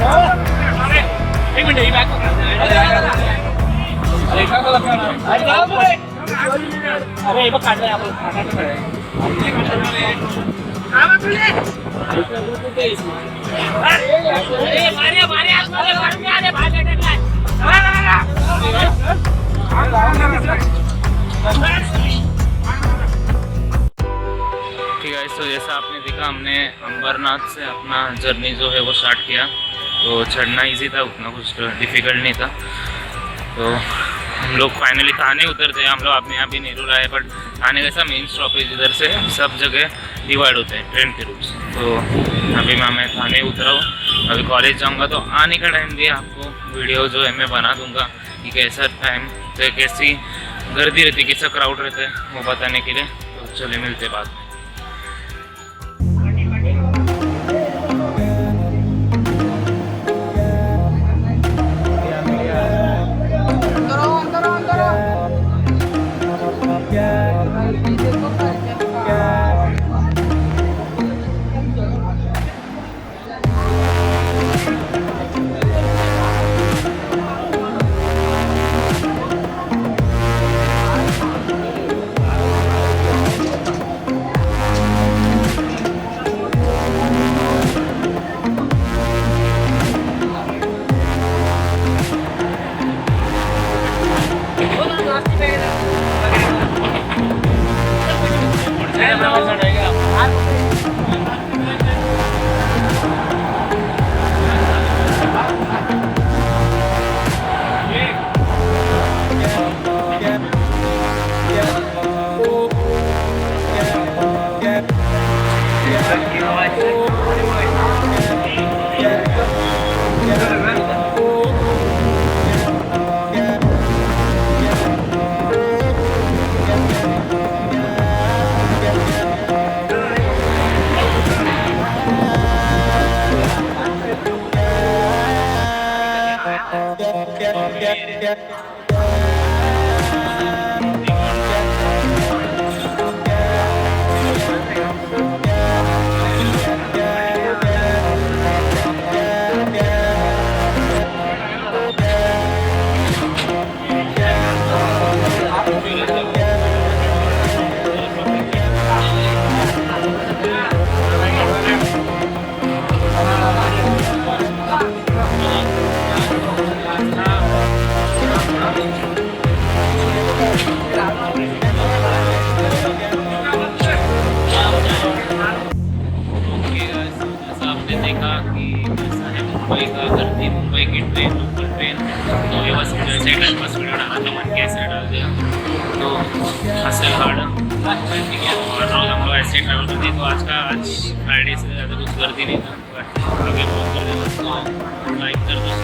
एक मिनट ही बैक अरे बघ काढलंय ठीक है। तो जैसा आपने देखा, हमने अंबरनाथ से अपना जर्नी जो है वो स्टार्ट किया। तो चढ़ना इजी था, उतना कुछ डिफ़िकल्ट नहीं था। तो हम लोग फाइनली थाने उतरते हैं। हम लोग अपने यहाँ भी नेहरू आए, बट थाने कैसा मेन स्टॉपेज इधर से सब जगह डिवाइड होते हैं ट्रेन के रूट्स। तो अभी मैं थाने उतरा हूँ, अभी कॉलेज जाऊँगा। तो आने का टाइम भी आपको वीडियो जो है मैं बना दूँगा कि कैसा टाइम, तो कैसी गर्दी रहती है, कैसा क्राउड रहता है, वो बताने के लिए। तो चलिए मिलते बाद में। मुंबई का करती मुंबई की ट्रेन, लोकल ट्रेन। तो ये बस जैसे बस वीडियो डाला तो मन कैसे डाल दिया। तो हसल गार्डन और हम लोग ऐसे ट्रैवल करते हैं। तो आज फ्राइडे से ज़्यादा कुछ गर्दी नहीं था, आगे बहुत गर्दी। तो लाइक कर दो।